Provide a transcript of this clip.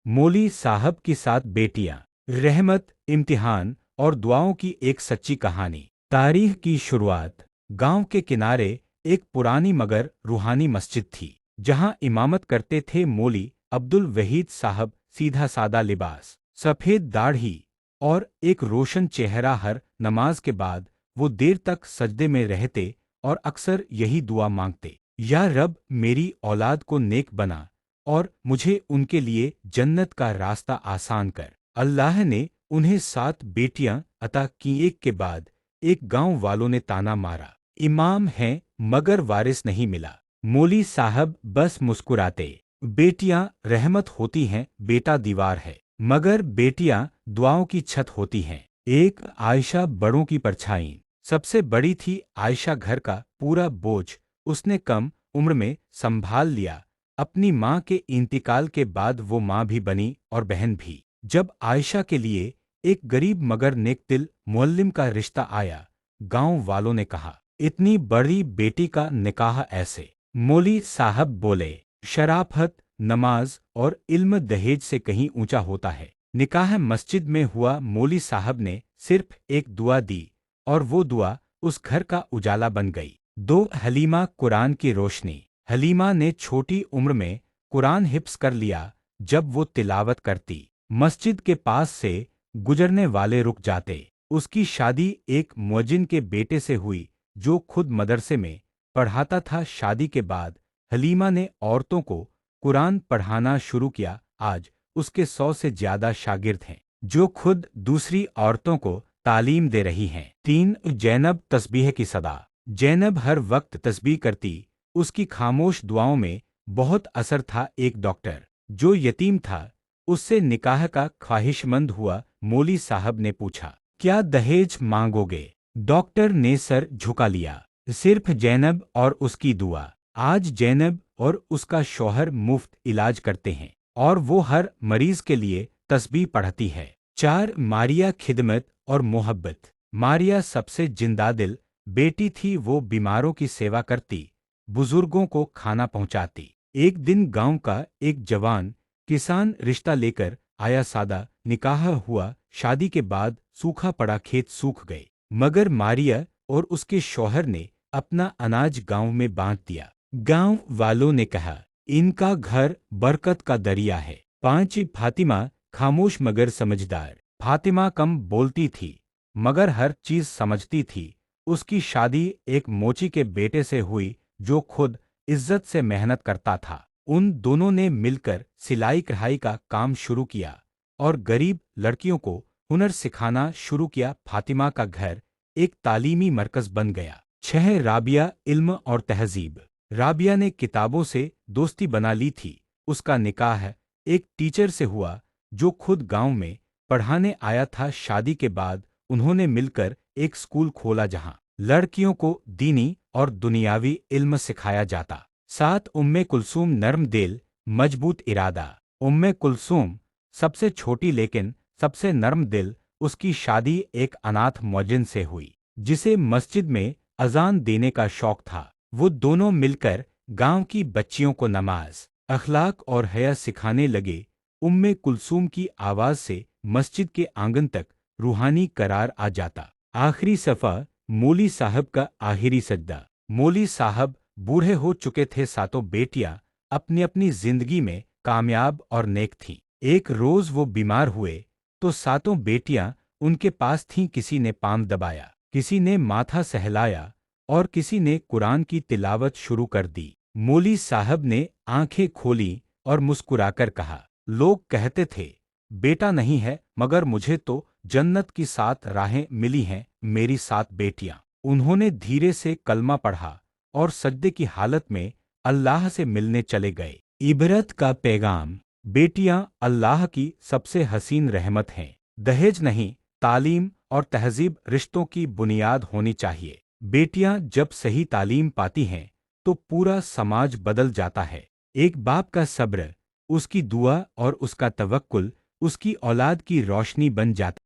मौली साहब की 7 बेटियां। रहमत, इम्तिहान और दुआओं की एक सच्ची कहानी। तारीख की शुरुआत। गांव के किनारे एक पुरानी मगर रूहानी मस्जिद थी, जहां इमामत करते थे मौली अब्दुल वहीद साहब। सीधा सादा लिबास, सफ़ेद दाढ़ी और एक रोशन चेहरा। हर नमाज के बाद वो देर तक सजदे में रहते और अक्सर यही दुआ मांगते, या रब, मेरी औलाद को नेक बना और मुझे उनके लिए जन्नत का रास्ता आसान कर। अल्लाह ने उन्हें 7 बेटियां अता की। एक के बाद एक गांव वालों ने ताना मारा, इमाम हैं मगर वारिस नहीं मिला। मौली साहब बस मुस्कुराते, बेटियां रहमत होती हैं, बेटा दीवार है। मगर बेटियां दुआओं की छत होती हैं। एक आयशा बड़ों की परछाई सबसे बड़ी थी। आयशा घर का पूरा बोझ उसने कम उम्र में संभाल लिया। अपनी माँ के इंतकाल के बाद वो माँ भी बनी और बहन भी। जब आयशा के लिए एक गरीब मगर नेकदिल मुअल्लिम का रिश्ता आया, गांव वालों ने कहा, इतनी बड़ी बेटी का निकाह ऐसे? मौली साहब बोले, शराफत, नमाज और इल्म दहेज से कहीं ऊंचा होता है। निकाह मस्जिद में हुआ। मौली साहब ने सिर्फ एक दुआ दी और वो दुआ उस घर का उजाला बन गई। 2 हलीमा, कुरान की रोशनी। हलीमा ने छोटी उम्र में कुरान हिफ्स कर लिया। जब वो तिलावत करती, मस्जिद के पास से गुजरने वाले रुक जाते। उसकी शादी एक मुअज्जिन के बेटे से हुई, जो खुद मदरसे में पढ़ाता था। शादी के बाद हलीमा ने औरतों को कुरान पढ़ाना शुरू किया। आज उसके 100 से ज्यादा शागिर्द हैं, जो खुद दूसरी औरतों को तालीम दे रही हैं। 3 जैनब, तस्बीह की सदा। जैनब हर वक्त तस्बीह करती। उसकी खामोश दुआओं में बहुत असर था। एक डॉक्टर जो यतीम था, उससे निकाह का ख्वाहिशमंद हुआ। मौली साहब ने पूछा, क्या दहेज मांगोगे? डॉक्टर ने सर झुका लिया। सिर्फ जैनब और उसकी दुआ। आज जैनब और उसका शौहर मुफ्त इलाज करते हैं और वो हर मरीज के लिए तस्बीह पढ़ती है। 4 मारिया, खिदमत और मोहब्बत। मारिया सबसे जिंदादिल बेटी थी। वो बीमारों की सेवा करती, बुजुर्गों को खाना पहुंचाती। एक दिन गांव का एक जवान किसान रिश्ता लेकर आया। सादा निकाह हुआ। शादी के बाद सूखा पड़ा खेत सूख गए, मगर मारिया और उसके शौहर ने अपना अनाज गांव में बांट दिया। गांव वालों ने कहा, इनका घर बरकत का दरिया है। 5 फातिमा, खामोश मगर समझदार। फातिमा कम बोलती थी मगर हर चीज समझती थी। उसकी शादी एक मोची के बेटे से हुई, जो खुद इज्जत से मेहनत करता था। उन दोनों ने मिलकर सिलाई कढ़ाई का काम शुरू किया और गरीब लड़कियों को हुनर सिखाना शुरू किया। फातिमा का घर एक तालीमी मरकज बन गया। 6 राबिया, इल्म और तहजीब। राबिया ने किताबों से दोस्ती बना ली थी। उसका निकाह एक टीचर से हुआ, जो खुद गांव में पढ़ाने आया था। शादी के बाद उन्होंने मिलकर एक स्कूल खोला, जहां लड़कियों को दीनी और दुनियावी इल्म सिखाया जाता। 7 उम्मे कुलसूम, नर्म दिल, मजबूत इरादा। उम्मे कुलसूम सबसे छोटी लेकिन सबसे नर्म दिल। उसकी शादी एक अनाथ मुअज्जिन से हुई, जिसे मस्जिद में अजान देने का शौक था। वो दोनों मिलकर गांव की बच्चियों को नमाज, अखलाक और हया सिखाने लगे। उम्मे कुलसूम की आवाज से मस्जिद के आंगन तक रूहानी करार आ जाता। आखिरी सफ़ा, मौली साहब का आखिरी सजदा। मौली साहब बूढ़े हो चुके थे। 7 बेटियां अपनी अपनी जिंदगी में कामयाब और नेक थीं। एक रोज वो बीमार हुए तो 7 बेटियां उनके पास थीं। किसी ने पांव दबाया, किसी ने माथा सहलाया और किसी ने कुरान की तिलावत शुरू कर दी। मौली साहब ने आंखें खोली और मुस्कुराकर कहा, लोग कहते थे बेटा नहीं है, मगर मुझे तो जन्नत की 7 राहें मिली हैं। मेरी 7 बेटियां। उन्होंने धीरे से कलमा पढ़ा और सजदे की हालत में अल्लाह से मिलने चले गए। इबरत का पैगाम। बेटियां अल्लाह की सबसे हसीन रहमत हैं। दहेज नहीं, तालीम और तहजीब रिश्तों की बुनियाद होनी चाहिए। बेटियां जब सही तालीम पाती हैं तो पूरा समाज बदल जाता है। एक बाप का सब्र, उसकी दुआ और उसका तवक्कुल उसकी औलाद की रोशनी बन जाता है।